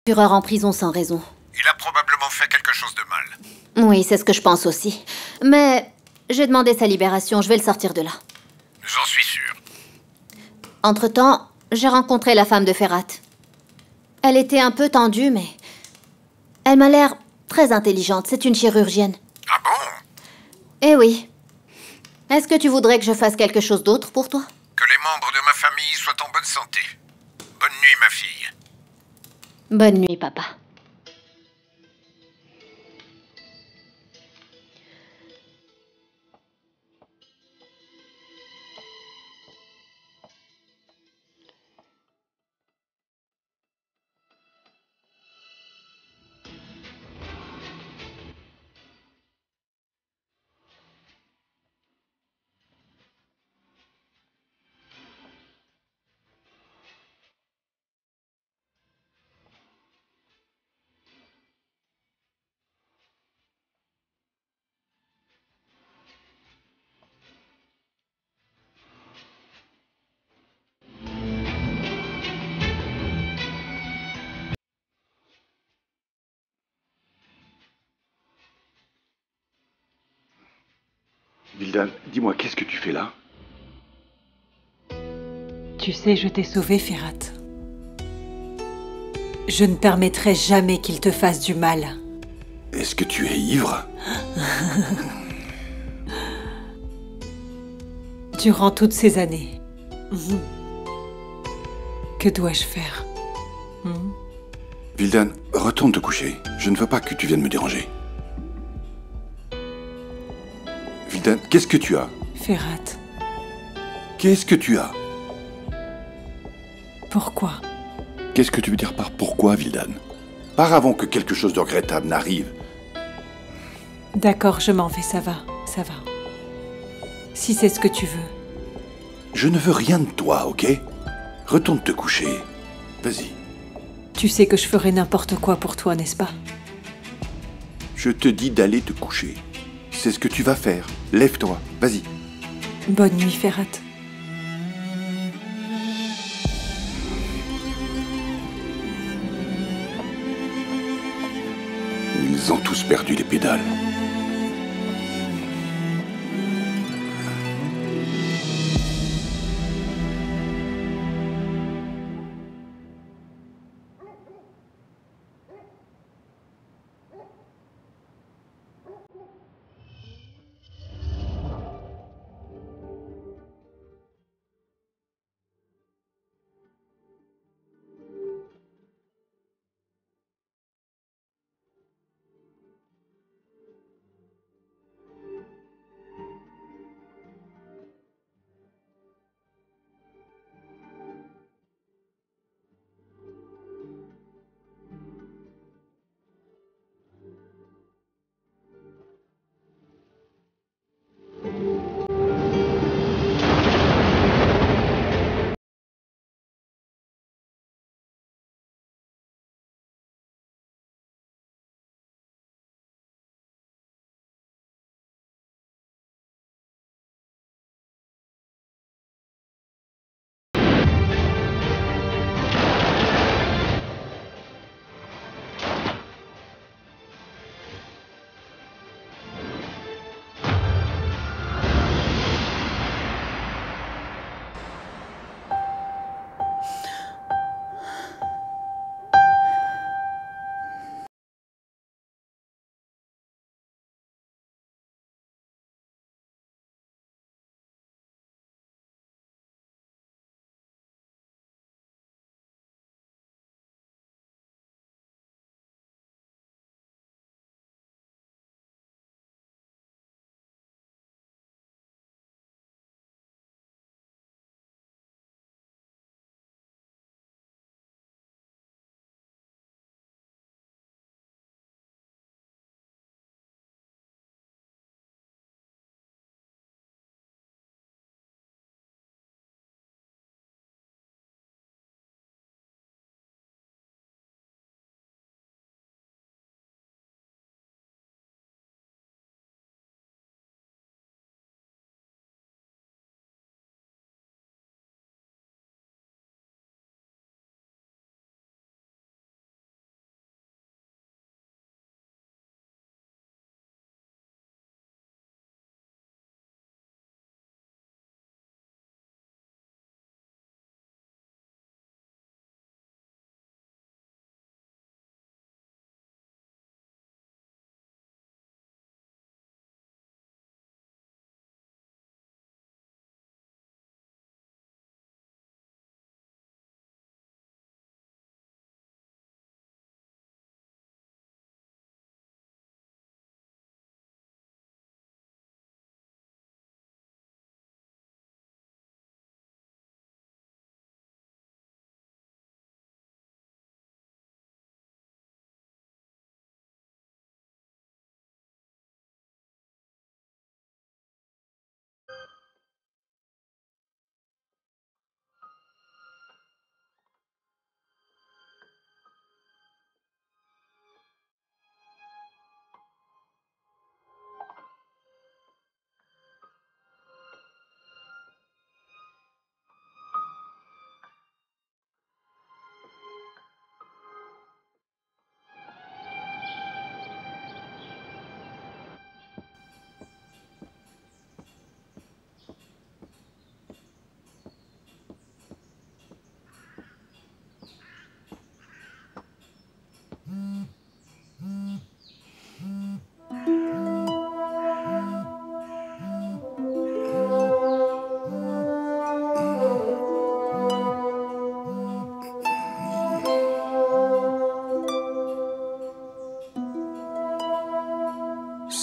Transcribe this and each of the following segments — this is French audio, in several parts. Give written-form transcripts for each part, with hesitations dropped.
Fureur en prison sans raison. Il a probablement fait quelque chose de mal. Oui, c'est ce que je pense aussi. Mais j'ai demandé sa libération, je vais le sortir de là. J'en suis sûr. Entre-temps, j'ai rencontré la femme de Ferrat. Elle était un peu tendue, mais... elle m'a l'air très intelligente, c'est une chirurgienne. Ah bon? Eh oui. Est-ce que tu voudrais que je fasse quelque chose d'autre pour toi? Que les membres de ma famille soient en bonne santé. Bonne nuit, ma fille. Bonne nuit, papa. Vildan, dis-moi, qu'est-ce que tu fais là? Tu sais, je t'ai sauvé, Ferrat. Je ne permettrai jamais qu'il te fasse du mal. Est-ce que tu es ivre? Durant toutes ces années, que dois-je faire? Vildan, retourne te coucher. Je ne veux pas que tu viennes me déranger. Vildan, qu'est-ce que tu as? Ferrat, Qu'est-ce que tu as? pourquoi? Qu'est-ce que tu veux dire par pourquoi, Vildan? Pars avant que quelque chose de regrettable n'arrive. D'accord, je m'en vais, ça va, ça va. Si c'est ce que tu veux. Je ne veux rien de toi, ok? Retourne te coucher. Vas-y. Tu sais que je ferai n'importe quoi pour toi, n'est-ce pas? Je te dis d'aller te coucher. C'est ce que tu vas faire. Lève-toi. Vas-y. Bonne nuit, Ferrat. Ils ont tous perdu les pédales.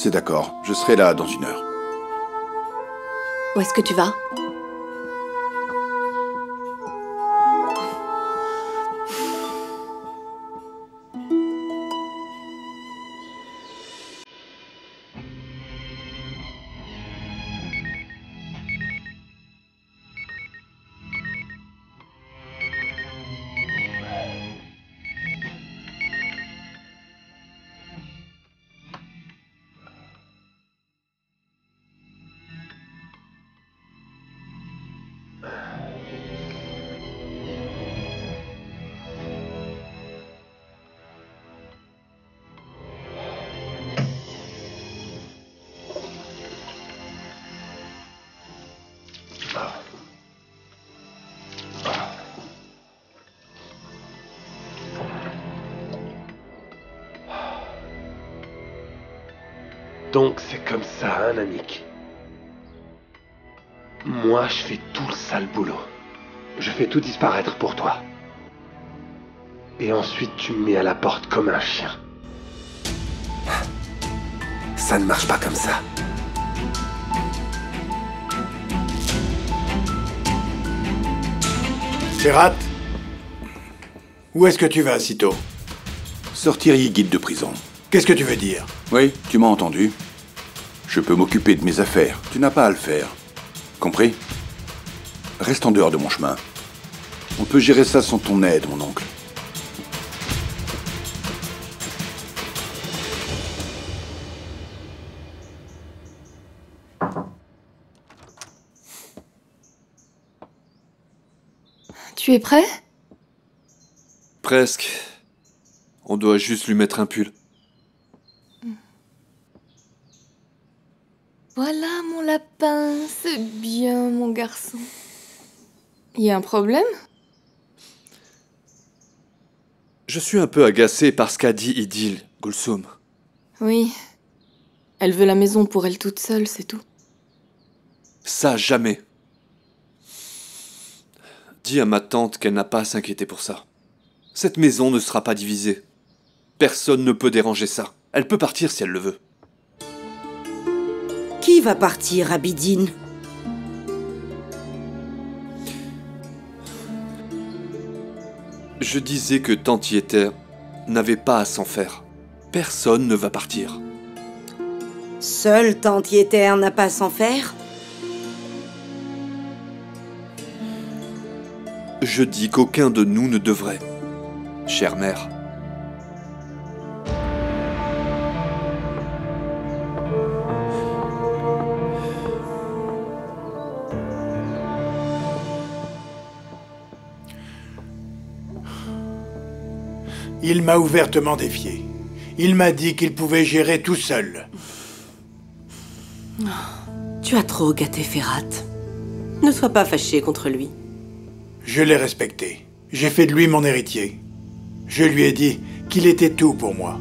c'est d'accord. Je serai là dans 1 heure. Où est-ce que tu vas? Donc c'est comme ça, hein, Nanik? Moi, je fais tout le sale boulot. Je fais tout disparaître pour toi. Et ensuite, tu me mets à la porte comme un chien. Ça ne marche pas comme ça. Ferrat, où est-ce que tu vas si tôt? Sortir guide de prison. Qu'est-ce que tu veux dire? Oui, tu m'as entendu. Je peux m'occuper de mes affaires. Tu n'as pas à le faire. Compris? Reste en dehors de mon chemin. On peut gérer ça sans ton aide, mon oncle. Tu es prêt? Presque. On doit juste lui mettre un pull. Voilà mon lapin, c'est bien mon garçon. Y a un problème? Je suis un peu agacé par ce qu'a dit Idil, Gulsum. Oui. Elle veut la maison pour elle toute seule, c'est tout. Ça, jamais. Dis à ma tante qu'elle n'a pas à s'inquiéter pour ça. Cette maison ne sera pas divisée. Personne ne peut déranger ça. Elle peut partir si elle le veut. Qui va partir, Abidine? Je disais que Tante Yeter n'avait pas à s'en faire. Personne ne va partir. Seule Tante Yeter n'a pas à s'en faire? Je dis qu'aucun de nous ne devrait. Chère mère. Il m'a ouvertement défié. Il m'a dit qu'il pouvait gérer tout seul. Tu as trop gâté Ferrat. Ne sois pas fâché contre lui. Je l'ai respecté. J'ai fait de lui mon héritier. Je lui ai dit qu'il était tout pour moi.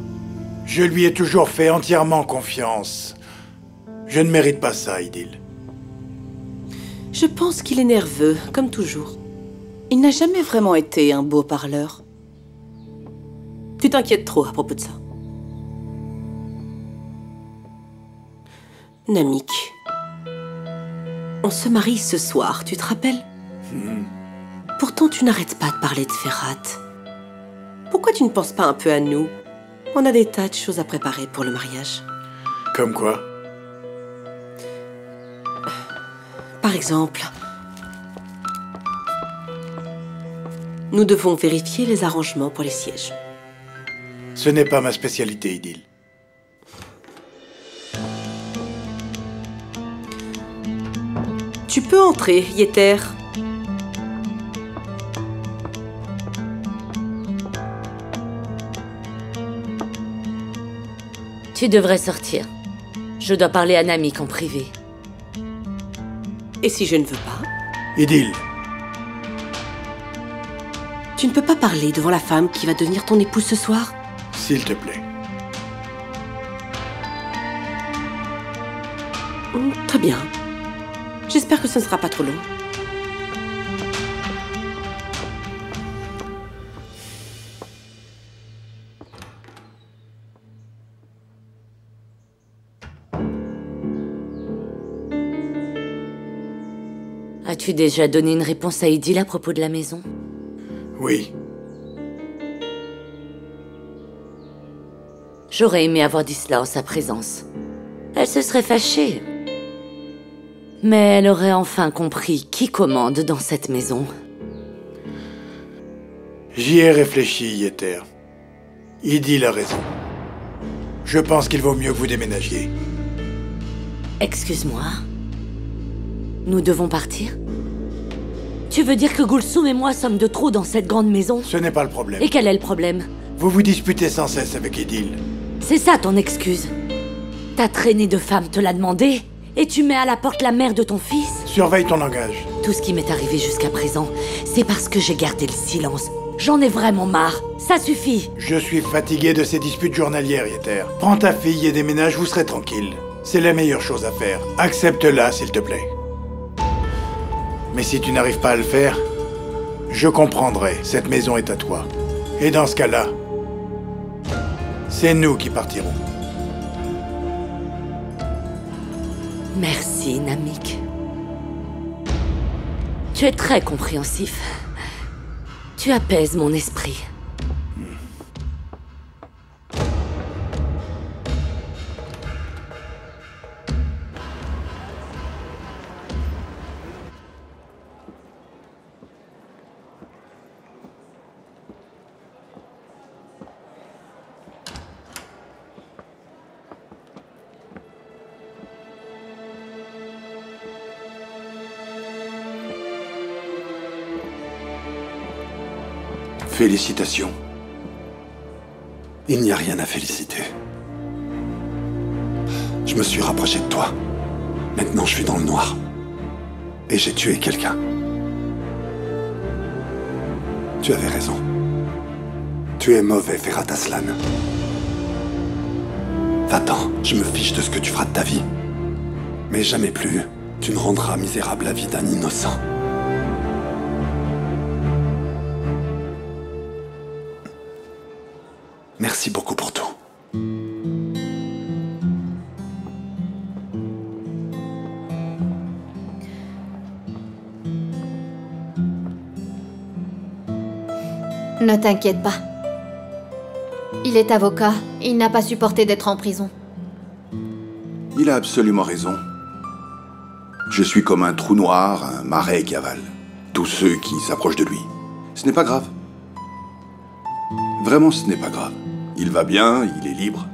Je lui ai toujours fait entièrement confiance. Je ne mérite pas ça, Idil. Je pense qu'il est nerveux, comme toujours. Il n'a jamais vraiment été un beau parleur. Tu t'inquiètes trop à propos de ça. Namik, on se marie ce soir, tu te rappelles? Pourtant, tu n'arrêtes pas de parler de Ferrat. Pourquoi tu ne penses pas un peu à nous? On a des tas de choses à préparer pour le mariage. Comme quoi? Par exemple, nous devons vérifier les arrangements pour les sièges. Ce n'est pas ma spécialité, Idil. Tu peux entrer, Yeter. Tu devrais sortir. Je dois parler à Namik en privé. Et si je ne veux pas? Idil, Tu ne peux pas parler devant la femme qui va devenir ton épouse ce soir? s'il te plaît. Très bien. J'espère que ce ne sera pas trop long. As-tu déjà donné une réponse à Idil à propos de la maison? Oui. J'aurais aimé avoir dit cela en sa présence. Elle se serait fâchée. Mais elle aurait enfin compris qui commande dans cette maison. J'y ai réfléchi, Yeter. Idil a raison. Je pense qu'il vaut mieux que vous déménagiez. Excuse-moi. Nous devons partir? Tu veux dire que Gulsum et moi sommes de trop dans cette grande maison? Ce n'est pas le problème. Et quel est le problème? Vous vous disputez sans cesse avec Idil. C'est ça ton excuse? Ta traînée de femme te l'a demandé? Et tu mets à la porte la mère de ton fils? Surveille ton langage. Tout ce qui m'est arrivé jusqu'à présent, c'est parce que j'ai gardé le silence. J'en ai vraiment marre. Ça suffit. Je suis fatigué de ces disputes journalières, Yeter. Prends ta fille et déménage, vous serez tranquille. C'est la meilleure chose à faire. Accepte-la, s'il te plaît. Mais si tu n'arrives pas à le faire, je comprendrai. Cette maison est à toi. Et dans ce cas-là, c'est nous qui partirons. Merci, Namik. Tu es très compréhensif. Tu apaises mon esprit. Félicitations. Il n'y a rien à féliciter. Je me suis rapproché de toi. Maintenant, je suis dans le noir. Et j'ai tué quelqu'un. Tu avais raison. Tu es mauvais, Ferhat Aslan. Va-t'en, je me fiche de ce que tu feras de ta vie. Mais jamais plus, tu ne rendras misérable la vie d'un innocent. Merci beaucoup pour tout. Ne t'inquiète pas. Il est avocat. Il n'a pas supporté d'être en prison. Il a absolument raison. Je suis comme un trou noir, un marais qui avale tous ceux qui s'approchent de lui. Ce n'est pas grave. Vraiment, ce n'est pas grave. Il va bien, il est libre.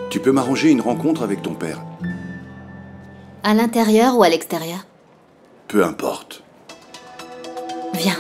Tu peux m'arranger une rencontre avec ton père. À l'intérieur ou à l'extérieur? Peu importe. Viens.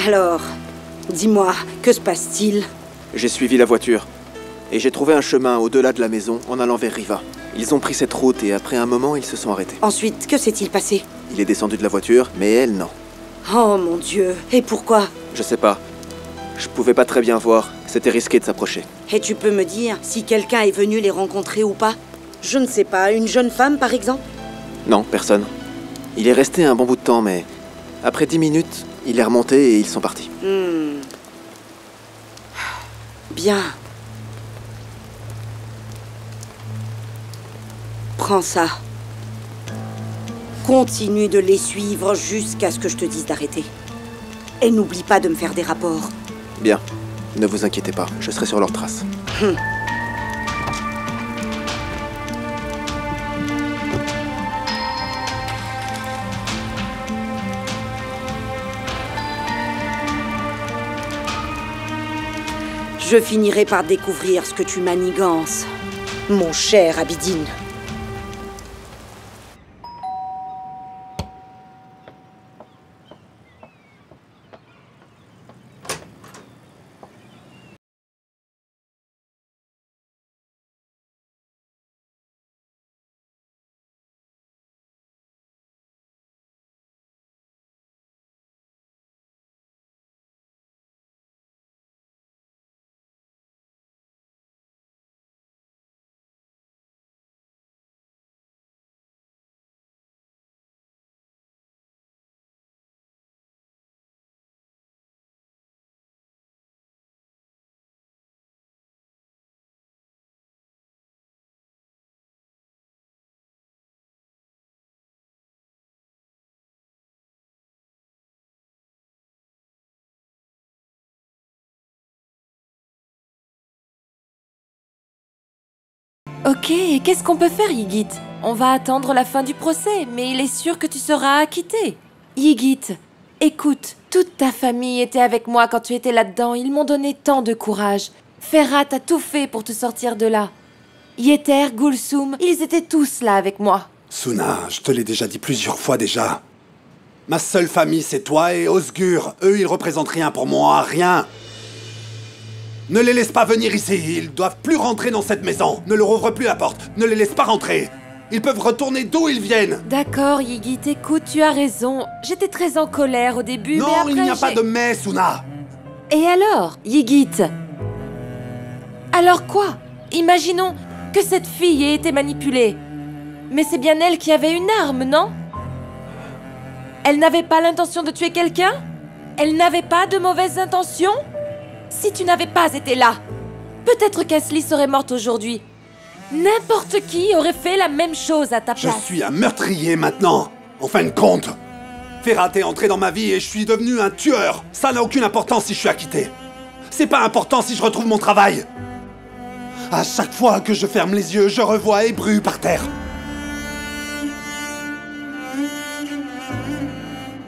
Alors, dis-moi, que se passe-t-il? J'ai suivi la voiture. Et j'ai trouvé un chemin au-delà de la maison, en allant vers Riva. Ils ont pris cette route et après un moment, ils se sont arrêtés. Ensuite, que s'est-il passé? Il est descendu de la voiture, mais elle, non. Oh mon Dieu, et pourquoi? Je sais pas. Je pouvais pas très bien voir. C'était risqué de s'approcher. Et tu peux me dire si quelqu'un est venu les rencontrer ou pas? Je ne sais pas, une jeune femme par exemple? Non, personne. Il est resté un bon bout de temps, mais... Après 10 minutes, il est remonté et ils sont partis. Bien. Prends ça. Continue de les suivre jusqu'à ce que je te dise d'arrêter. Et n'oublie pas de me faire des rapports. Bien. Ne vous inquiétez pas, je serai sur leurs traces. Je finirai par découvrir ce que tu manigances, mon cher Abidine. Ok, et qu'est-ce qu'on peut faire, Ygit? On va attendre la fin du procès, mais il est sûr que tu seras acquitté. Ygit, écoute, toute ta famille était avec moi quand tu étais là-dedans. Ils m'ont donné tant de courage. Ferhat a tout fait pour te sortir de là. Yeter, Gulsum, ils étaient tous là avec moi. Suna, je te l'ai déjà dit plusieurs fois déjà. Ma seule famille, c'est toi et Osgur. Eux, ils représentent rien pour moi, rien. Ne les laisse pas venir ici. Ils doivent plus rentrer dans cette maison. Ne leur ouvre plus la porte. Ne les laisse pas rentrer. Ils peuvent retourner d'où ils viennent. D'accord, Ygit, écoute, tu as raison. J'étais très en colère au début, non, mais après il n'y a pas de mais, Suna. Et alors, Ygit? Alors quoi? Imaginons que cette fille ait été manipulée. Mais c'est bien elle qui avait une arme, non? Elle n'avait pas l'intention de tuer quelqu'un? Elle n'avait pas de mauvaises intentions? Si tu n'avais pas été là, peut-être qu'Asli serait morte aujourd'hui. N'importe qui aurait fait la même chose à ta place. Je suis un meurtrier maintenant, en fin de compte. Ferhat est entré dans ma vie et je suis devenu un tueur. Ça n'a aucune importance si je suis acquitté. C'est pas important si je retrouve mon travail. À chaque fois que je ferme les yeux, je revois Ebru par terre.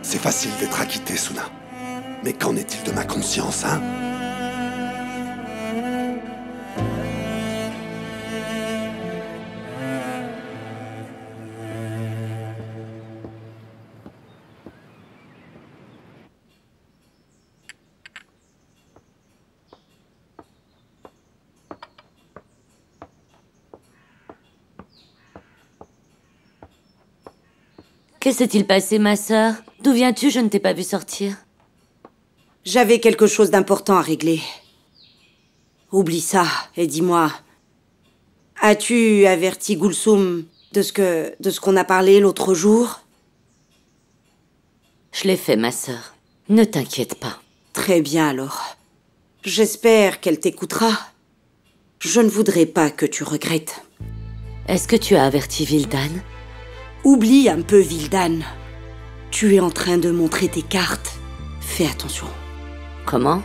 C'est facile d'être acquitté, Suna. Mais qu'en est-il de ma conscience, hein? Que s'est-il passé, ma sœur? D'où viens-tu? Je ne t'ai pas vu sortir. J'avais quelque chose d'important à régler. Oublie ça et dis-moi, as-tu averti Gulsum de ce qu'on a parlé l'autre jour? Je l'ai fait, ma sœur. Ne t'inquiète pas. Très bien alors. J'espère qu'elle t'écoutera. Je ne voudrais pas que tu regrettes. Est-ce que tu as averti Vildan? Oublie un peu Vildan. Tu es en train de montrer tes cartes. Fais attention. Comment?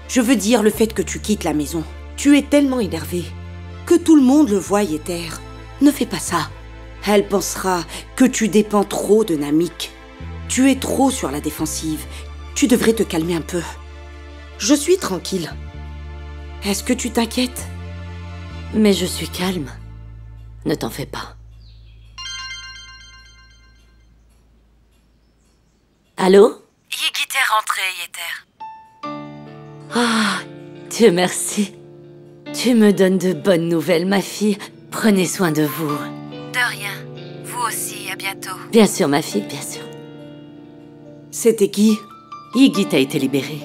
Je veux dire le fait que tu quittes la maison. Tu es tellement énervé. Que tout le monde le voie, Yeter. Ne fais pas ça. Elle pensera que tu dépends trop de Namik. Tu es trop sur la défensive. Tu devrais te calmer un peu. Je suis tranquille. Est-ce que tu t'inquiètes? Mais je suis calme. Ne t'en fais pas. Allô? Ygit est rentré, Yeter. Ah, Dieu merci. Tu me donnes de bonnes nouvelles, ma fille. Prenez soin de vous. De rien. Vous aussi, à bientôt. Bien sûr, ma fille, bien sûr. C'était qui? Ygit a été libéré.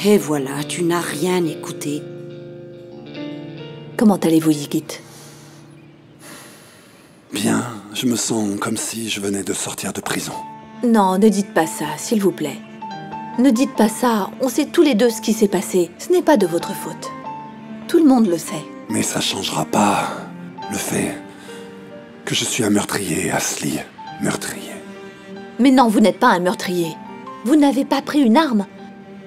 Et voilà, tu n'as rien écouté. Comment allez-vous, Ygit? Bien, je me sens comme si je venais de sortir de prison. Non, ne dites pas ça, s'il vous plaît. Ne dites pas ça, on sait tous les deux ce qui s'est passé. Ce n'est pas de votre faute. Tout le monde le sait. Mais ça changera pas le fait que je suis un meurtrier, Asli. Meurtrier. Mais non, vous n'êtes pas un meurtrier. Vous n'avez pas pris une arme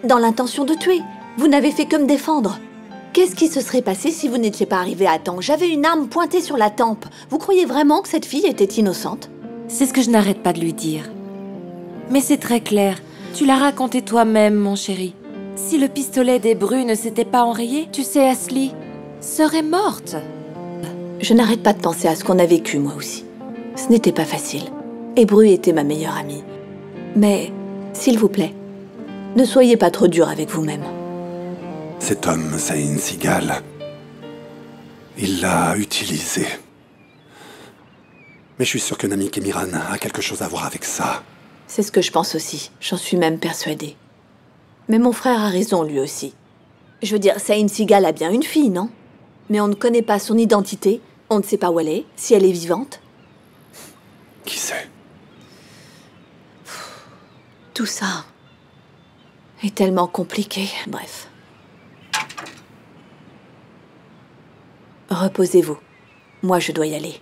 dans l'intention de tuer. Vous n'avez fait que me défendre. Qu'est-ce qui se serait passé si vous n'étiez pas arrivé à temps? J'avais une arme pointée sur la tempe. Vous croyez vraiment que cette fille était innocente? C'est ce que je n'arrête pas de lui dire. Mais c'est très clair. Tu l'as raconté toi-même, mon chéri. Si le pistolet d'Ebru ne s'était pas enrayé, tu sais, Asli serait morte. Je n'arrête pas de penser à ce qu'on a vécu, moi aussi. Ce n'était pas facile. Ebru était ma meilleure amie. Mais, s'il vous plaît, ne soyez pas trop dur avec vous-même. Cet homme, Zain Sigal, il l'a utilisé. Mais je suis sûr que Namik et Miran a quelque chose à voir avec ça. C'est ce que je pense aussi. J'en suis même persuadée. Mais mon frère a raison, lui aussi. Je veux dire, Zain Sigal a bien une fille, non? Mais on ne connaît pas son identité. On ne sait pas où elle est, si elle est vivante. Qui sait? Tout ça est tellement compliqué. Bref. Reposez-vous. Moi, je dois y aller.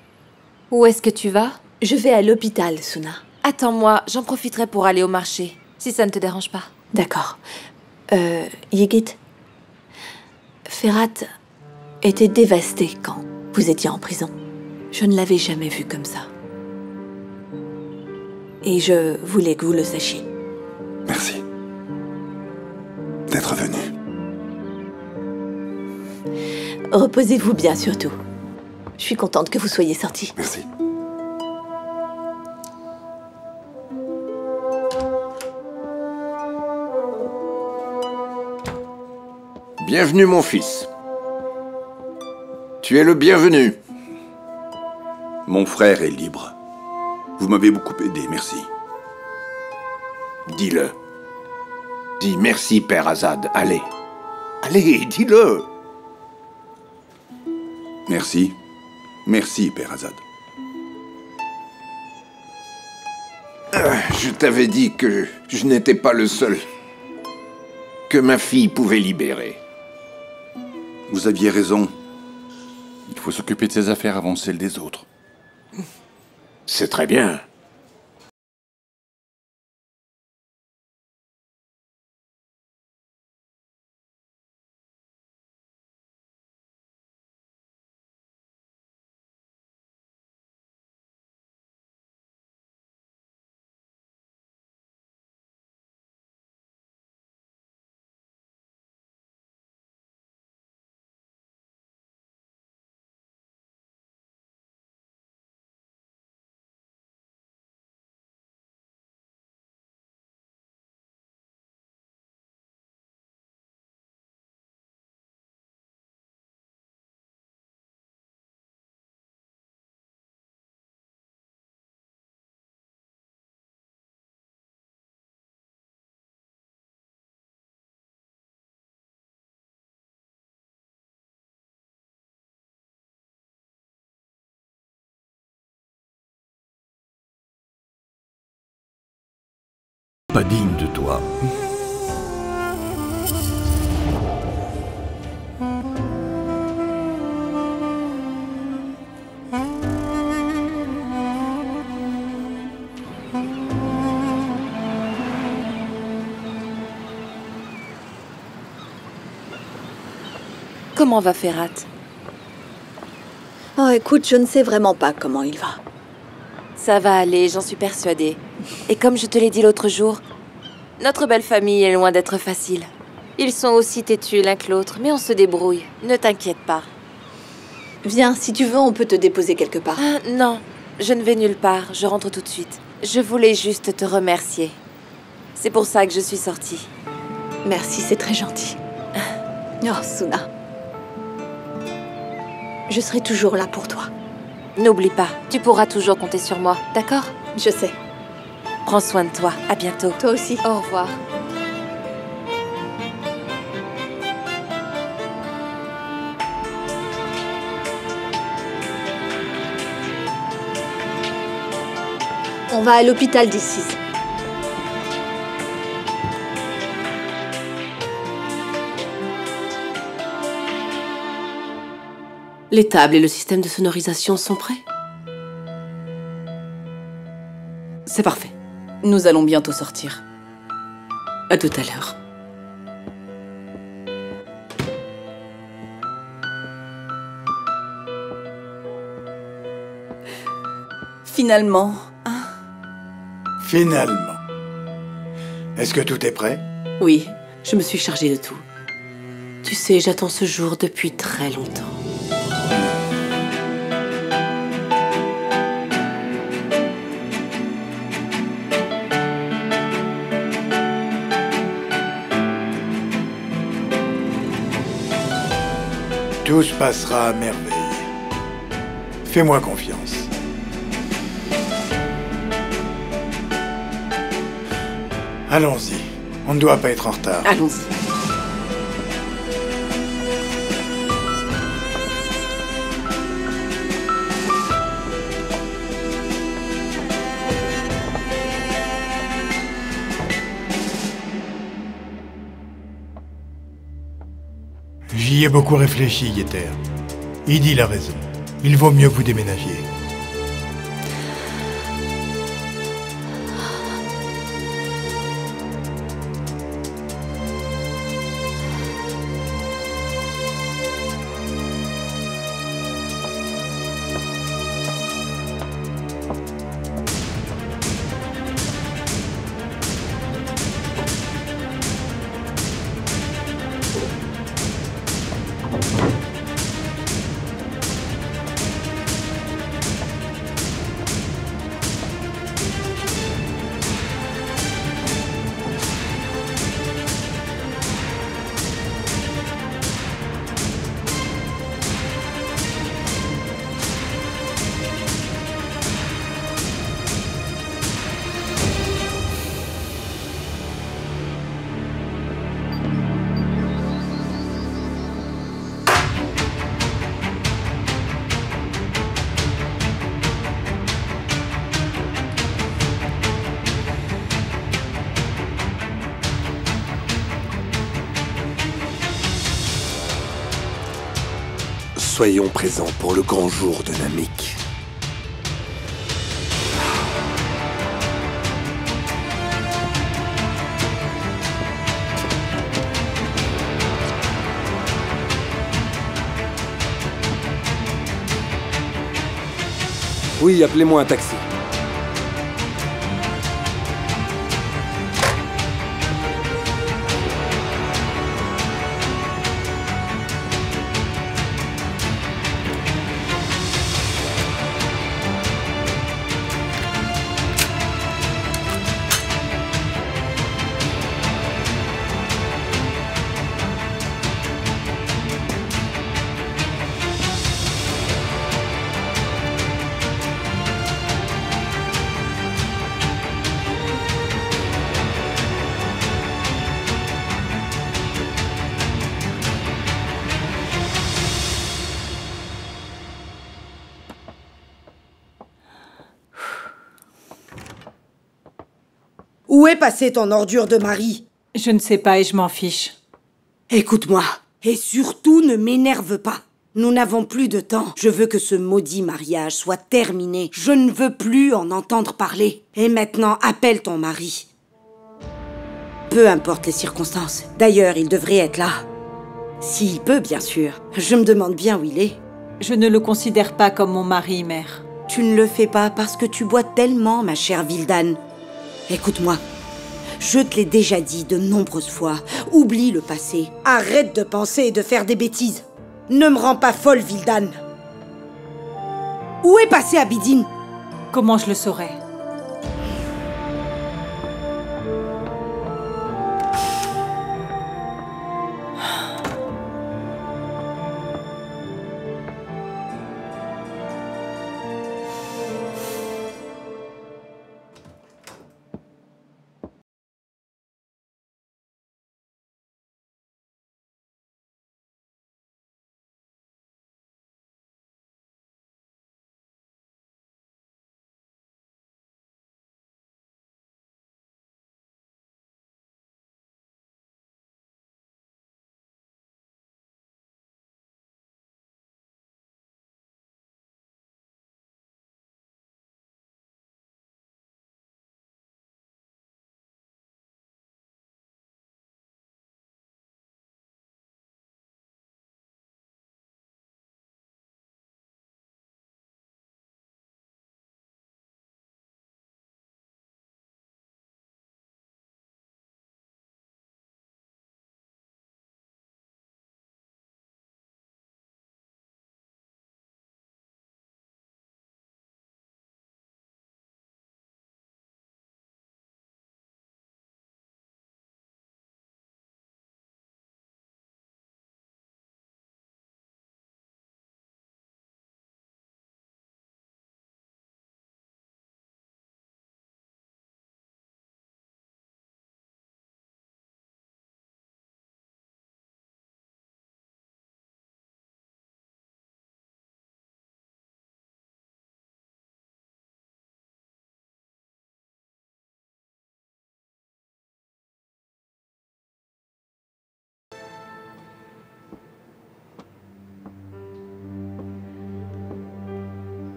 Où est-ce que tu vas? Je vais à l'hôpital, Suna. Attends-moi, j'en profiterai pour aller au marché, si ça ne te dérange pas. D'accord. Ygit, Ferhat était dévasté quand vous étiez en prison. Je ne l'avais jamais vu comme ça. Et je voulais que vous le sachiez. Merci d'être venu. Reposez-vous bien surtout. Je suis contente que vous soyez sortis. Merci. Bienvenue, mon fils. Tu es le bienvenu. Mon frère est libre. Vous m'avez beaucoup aidé, merci. Dis-le. Dis merci, Père Azad. Allez. Allez, dis-le. Merci. Merci, Père Azad. Je t'avais dit que je n'étais pas le seul que ma fille pouvait libérer. Vous aviez raison. Il faut s'occuper de ses affaires avant celles des autres. C'est très bien. Pas digne de toi. Comment va Ferhat? Oh, écoute, je ne sais vraiment pas comment il va. Ça va aller, j'en suis persuadée. Et comme je te l'ai dit l'autre jour, notre belle famille est loin d'être facile. Ils sont aussi têtus l'un que l'autre, mais on se débrouille. Ne t'inquiète pas. Viens, si tu veux, on peut te déposer quelque part. Ah, non, je ne vais nulle part, je rentre tout de suite. Je voulais juste te remercier. C'est pour ça que je suis sortie. Merci, c'est très gentil. Oh, Suna. Je serai toujours là pour toi. N'oublie pas, tu pourras toujours compter sur moi, d'accord? Je sais. Prends soin de toi, à bientôt. Toi aussi. Au revoir. On va à l'hôpital d'ici. Les tables et le système de sonorisation sont prêts? C'est parfait. Nous allons bientôt sortir. À tout à l'heure. Finalement. Finalement. Est-ce que tout est prêt? Oui, je me suis chargée de tout. Tu sais, j'attends ce jour depuis très longtemps. Tout se passera à merveille. Fais-moi confiance. Allons-y. On ne doit pas être en retard. Allons-y. J'y ai beaucoup réfléchi, Yeter. Idil a raison. Il vaut mieux que vous déménagiez. soyons présents pour le grand jour de Namik. Oui, appelez-moi un taxi. Où est passée ton ordure de mari? Je ne sais pas et je m'en fiche. Écoute-moi, et surtout ne m'énerve pas. Nous n'avons plus de temps. Je veux que ce maudit mariage soit terminé. Je ne veux plus en entendre parler. Et maintenant, appelle ton mari. Peu importe les circonstances. D'ailleurs, il devrait être là. S'il peut, bien sûr. Je me demande bien où il est. Je ne le considère pas comme mon mari, mère. Tu ne le fais pas parce que tu bois tellement, ma chère Vildan. Écoute-moi, je te l'ai déjà dit de nombreuses fois. Oublie le passé. Arrête de penser et de faire des bêtises. Ne me rends pas folle, Vildan. Où est passé Abidine? Comment je le saurais?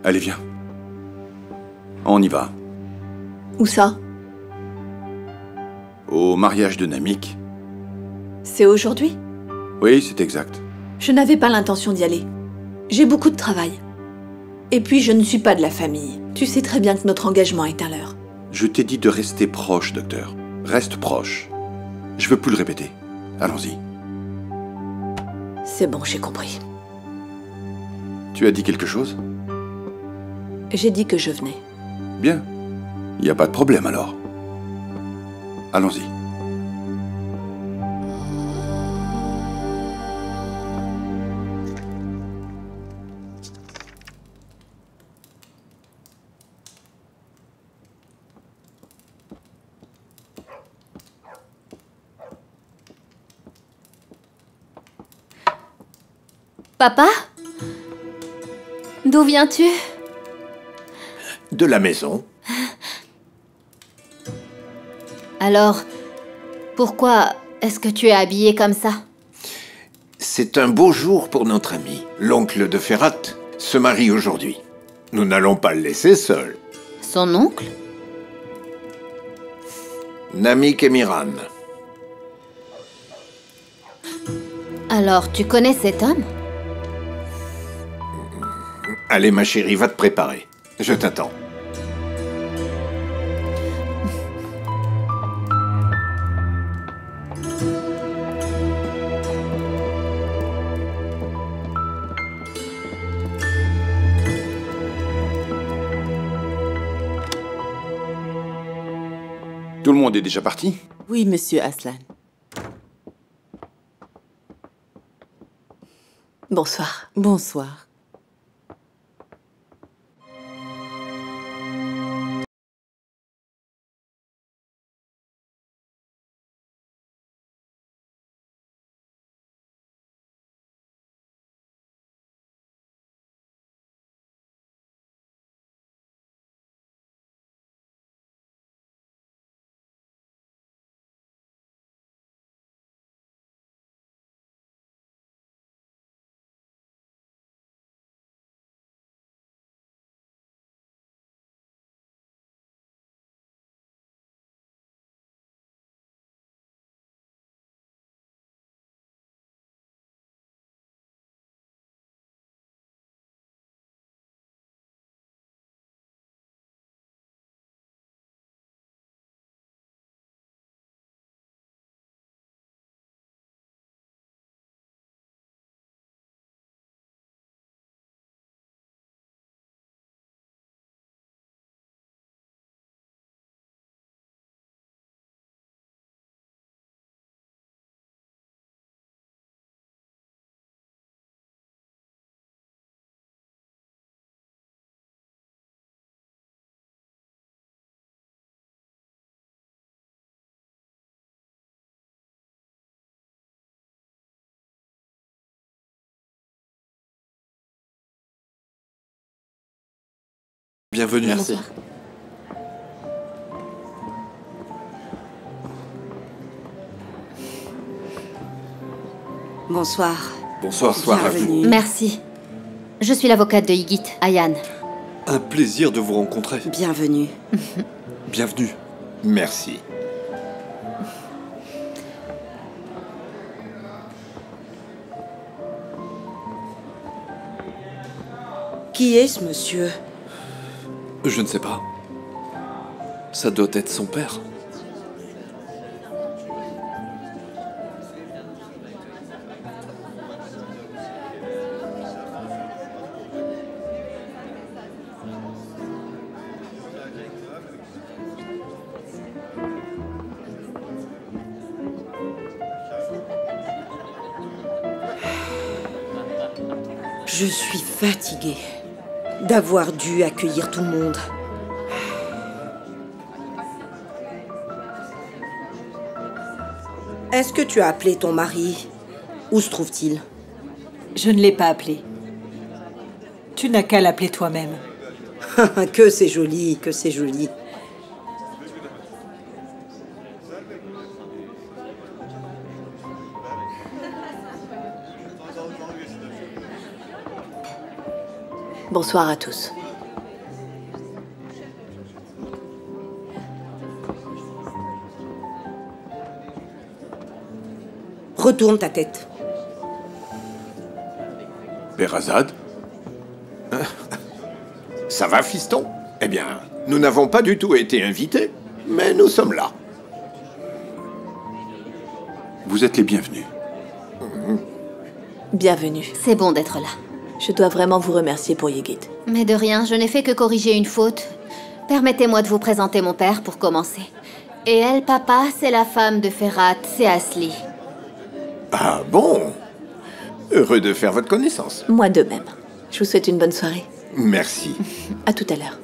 Allez, viens. On y va. Où ça? Au mariage de Namik. C'est aujourd'hui? Oui, c'est exact. Je n'avais pas l'intention d'y aller. J'ai beaucoup de travail. Et puis, je ne suis pas de la famille. Tu sais très bien que notre engagement est un leurre. Je t'ai dit de rester proche, docteur. Reste proche. Je veux plus le répéter. Allons-y. C'est bon, j'ai compris. Tu as dit quelque chose? J'ai dit que je venais. Bien. Il n'y a pas de problème alors. Allons-y. Papa? D'où viens-tu? De la maison. Alors, pourquoi est-ce que tu es habillé comme ça? C'est un beau jour pour notre ami. L'oncle de Ferhat se marie aujourd'hui. Nous n'allons pas le laisser seul. Son oncle? Namik Emiran. Alors, tu connais cet homme? Allez, ma chérie, va te préparer. Je t'attends. Tout le monde est déjà parti? Oui, monsieur Aslan. Bonsoir. Bonsoir. Bienvenue. Merci. Bonsoir. Bonsoir. Bienvenue. Merci. Je suis l'avocate de Ygit, Ayane. Un plaisir de vous rencontrer. Bienvenue. Bienvenue. Merci. Qui est ce monsieur? Je ne sais pas. Ça doit être son père. Je suis fatiguée d'avoir dû accueillir tout le monde. Est-ce que tu as appelé ton mari? Où se trouve-t-il? Je ne l'ai pas appelé. Tu n'as qu'à l'appeler toi-même. Que c'est joli, que c'est joli. Bonsoir à tous. Retourne ta tête. Perazad? Ça va, fiston? Eh bien, nous n'avons pas du tout été invités, mais nous sommes là. Vous êtes les bienvenus. Bienvenue. C'est bon d'être là. Je dois vraiment vous remercier pour Ygit. Mais de rien, je n'ai fait que corriger une faute. Permettez-moi de vous présenter mon père pour commencer. Et elle, papa, c'est la femme de Ferhat, c'est Asli. Ah bon? Heureux de faire votre connaissance. Moi de même. Je vous souhaite une bonne soirée. Merci. À tout à l'heure.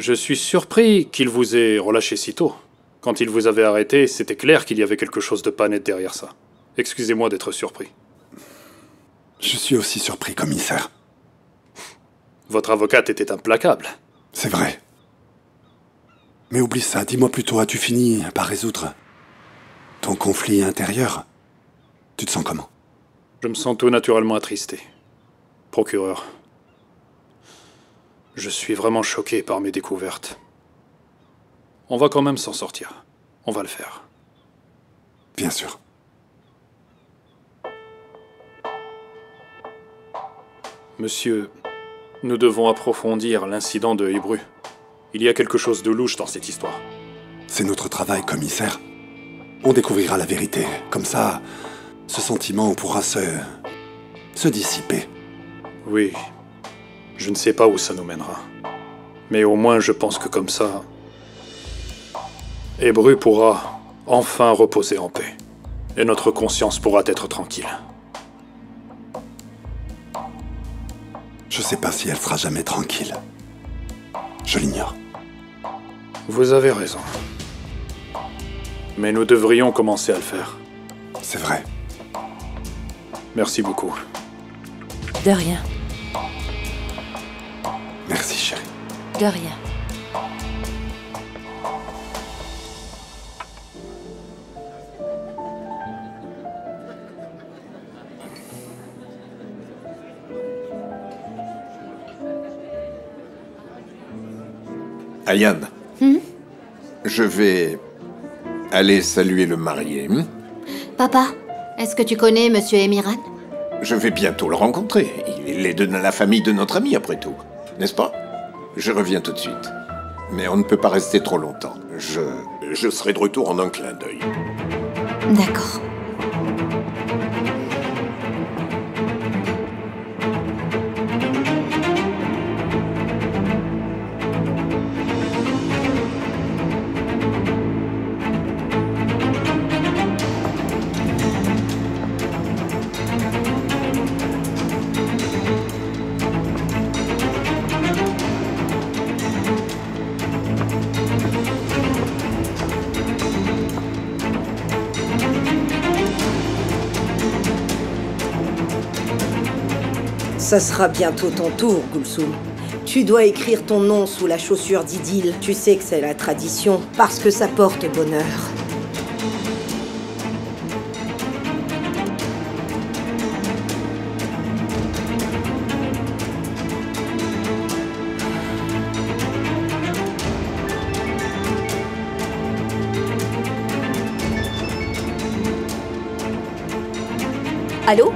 Je suis surpris qu'il vous ait relâché si tôt. Quand il vous avait arrêté, c'était clair qu'il y avait quelque chose de pas net derrière ça. Excusez-moi d'être surpris. Je suis aussi surpris, commissaire. Votre avocate était implacable. C'est vrai. Mais oublie ça, dis-moi plutôt, as-tu fini par résoudre ton conflit intérieur? Tu te sens comment? Je me sens tout naturellement attristé. Procureur, je suis vraiment choqué par mes découvertes. On va quand même s'en sortir. On va le faire. Bien sûr. Monsieur, nous devons approfondir l'incident de Hébru. Il y a quelque chose de louche dans cette histoire. C'est notre travail, commissaire. On découvrira la vérité. Comme ça, ce sentiment pourra se dissiper. Oui. Je ne sais pas où ça nous mènera. Mais au moins, je pense que comme ça, Hébru pourra enfin reposer en paix. Et notre conscience pourra être tranquille. Je sais pas si elle sera jamais tranquille. Je l'ignore. Vous avez raison. Mais nous devrions commencer à le faire. C'est vrai. Merci beaucoup. De rien. Merci, chérie. De rien. Ayane, je vais aller saluer le marié. Papa, est-ce que tu connais Monsieur Emiran? Je vais bientôt le rencontrer. Il est de la famille de notre ami, après tout. N'est-ce pas? Je reviens tout de suite. Mais on ne peut pas rester trop longtemps. Je serai de retour en un clin d'œil. D'accord. Ça sera bientôt ton tour, Gulsum. Tu dois écrire ton nom sous la chaussure d'Idil. Tu sais que c'est la tradition, parce que ça porte bonheur. Allô?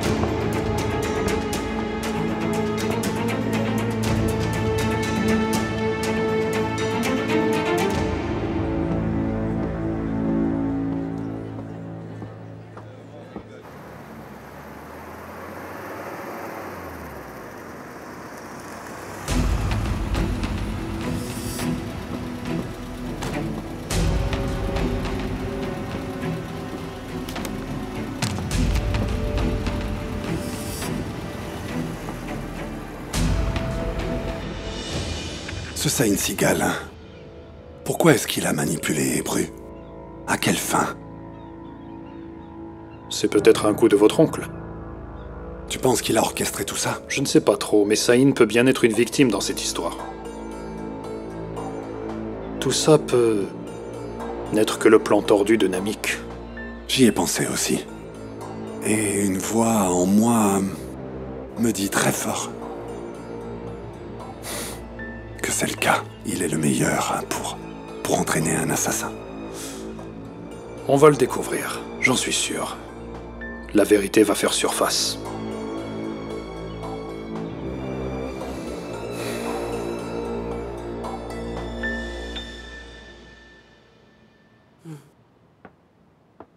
Ce Saïn Sigal, pourquoi est-ce qu'il a manipulé Hébru? À quelle fin? C'est peut-être un coup de votre oncle. Tu penses qu'il a orchestré tout ça? Je ne sais pas trop, mais Saïn peut bien être une victime dans cette histoire. Tout ça peut n'être que le plan tordu de Namik. J'y ai pensé aussi. Et une voix en moi me dit très fort que c'est le cas. Il est le meilleur pour entraîner un assassin. On va le découvrir, j'en suis sûr. La vérité va faire surface.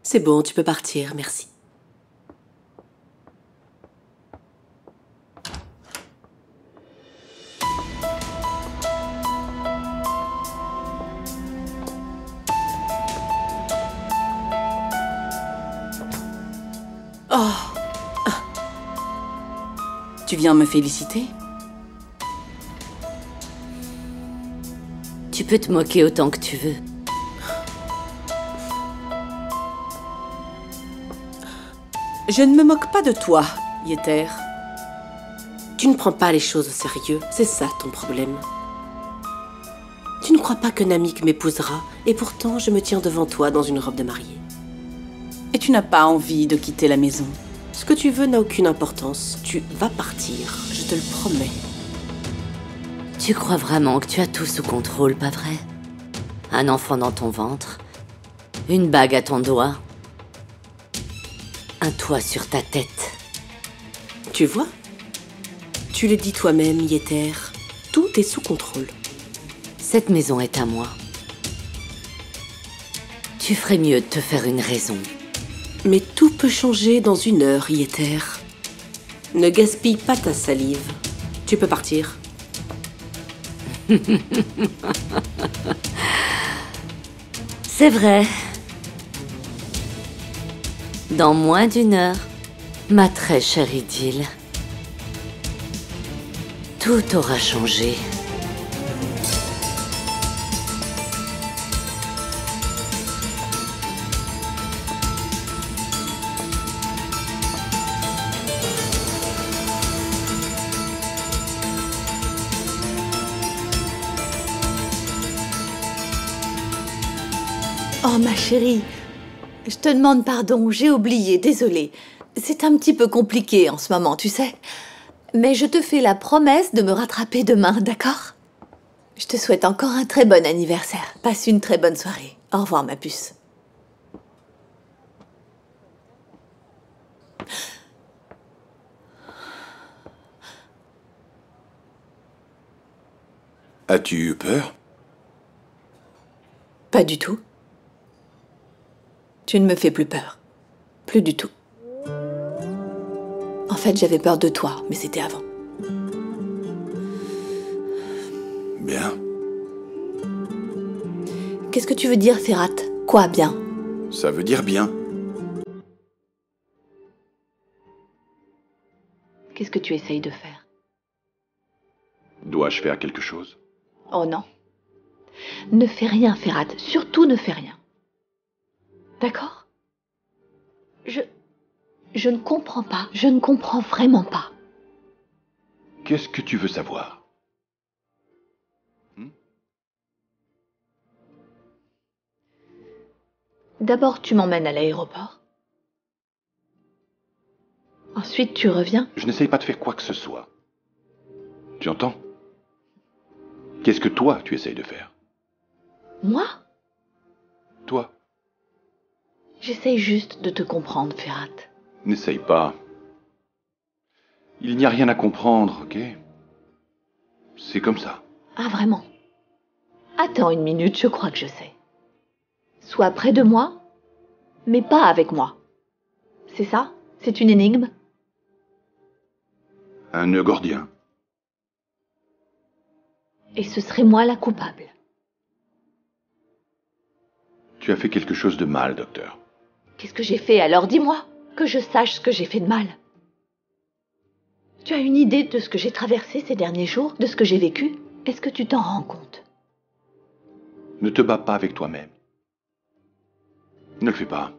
C'est bon, tu peux partir, merci. Oh. Tu viens me féliciter? peux te moquer autant que tu veux. Je ne me moque pas de toi, Yeter. Tu ne prends pas les choses au sérieux, c'est ça ton problème. Tu ne crois pas que Namik m'épousera, et pourtant je me tiens devant toi dans une robe de mariée. Et tu n'as pas envie de quitter la maison. Ce que tu veux n'a aucune importance. Tu vas partir, je te le promets. Tu crois vraiment que tu as tout sous contrôle, pas vrai? Un enfant dans ton ventre, une bague à ton doigt, un toit sur ta tête. Tu vois? Tu le dis toi-même, Yeter. Tout est sous contrôle. Cette maison est à moi. Tu ferais mieux de te faire une raison. Mais tout peut changer dans 1 heure, Yeter. Ne gaspille pas ta salive. Tu peux partir. C'est vrai. Dans moins d'1 heure, ma très chère idylle, tout aura changé. Oh ma chérie, je te demande pardon, j'ai oublié, désolée. C'est un petit peu compliqué en ce moment, tu sais. Mais je te fais la promesse de me rattraper demain, d'accord? Je te souhaite encore un très bon anniversaire. Passe une très bonne soirée. Au revoir, ma puce. As-tu eu peur? Pas du tout. Tu ne me fais plus peur. Plus du tout. En fait, j'avais peur de toi, mais c'était avant. Bien. Qu'est-ce que tu veux dire, Ferhat? Quoi, bien? Ça veut dire bien. Qu'est-ce que tu essayes de faire? Dois-je faire quelque chose? Oh non. Ne fais rien, Ferhat. Surtout ne fais rien. D'accord? Je ne comprends pas. Je ne comprends vraiment pas. Qu'est-ce que tu veux savoir? D'abord, tu m'emmènes à l'aéroport. Ensuite, tu reviens. Je n'essaye pas de faire quoi que ce soit. Tu entends? Qu'est-ce que toi, tu essayes de faire? Moi? Toi? J'essaye juste de te comprendre, Ferhat. N'essaye pas. Il n'y a rien à comprendre, ok? C'est comme ça. Ah, vraiment? Attends 1 minute, je crois que je sais. Sois près de moi, mais pas avec moi. C'est ça? C'est une énigme? Un nœud gordien. Et ce serait moi la coupable. Tu as fait quelque chose de mal, docteur. Qu'est-ce que j'ai fait alors? Dis-moi, que je sache ce que j'ai fait de mal. Tu as une idée de ce que j'ai traversé ces derniers jours, de ce que j'ai vécu? Est-ce que tu t'en rends compte? Ne te bats pas avec toi-même. Ne le fais pas.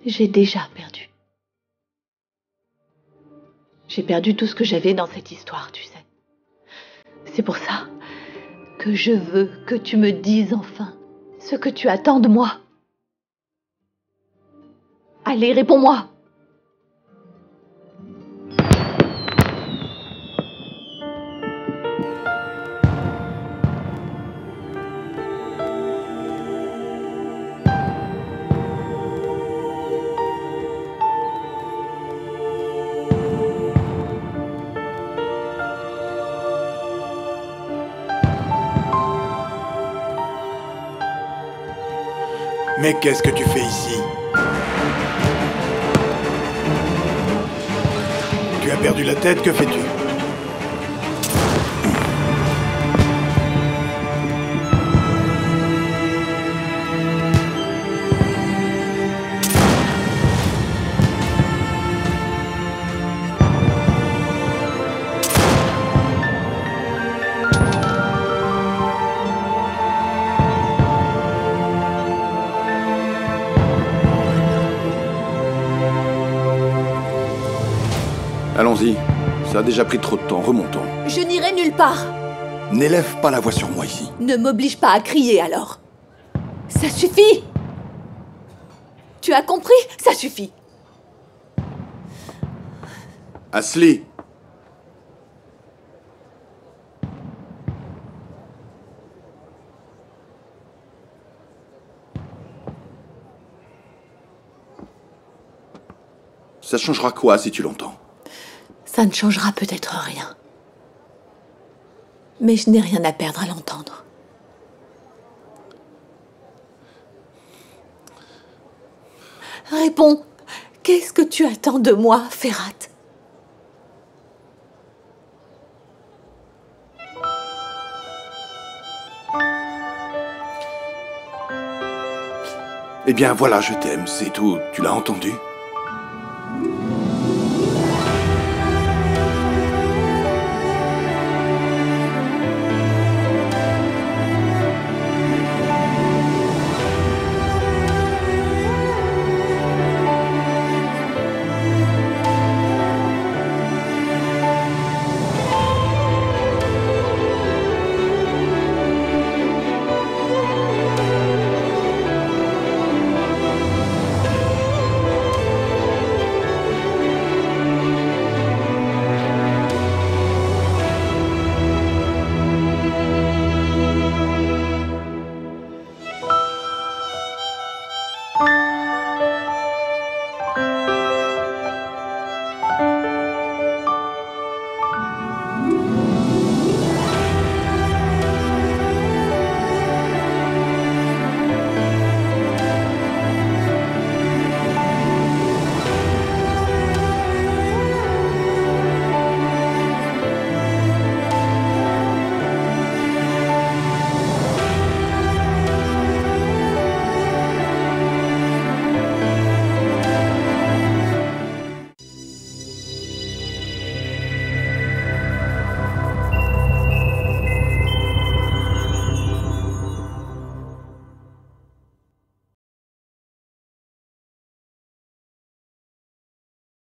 J'ai déjà perdu. J'ai perdu tout ce que j'avais dans cette histoire, tu sais. C'est pour ça que je veux que tu me dises enfin ce que tu attends de moi. Allez, réponds-moi. Mais qu'est-ce que tu fais ici? Tu as perdu la tête, que fais-tu? Allons-y. Ça a déjà pris trop de temps, remontons. Je n'irai nulle part. N'élève pas la voix sur moi ici. Ne m'oblige pas à crier alors. Ça suffit. Tu as compris? Ça suffit. Asli! Ça changera quoi si tu l'entends? Ça ne changera peut-être rien. Mais je n'ai rien à perdre à l'entendre. Réponds. Qu'est-ce que tu attends de moi, Ferhat? Eh bien voilà, je t'aime, c'est tout. Tu l'as entendu?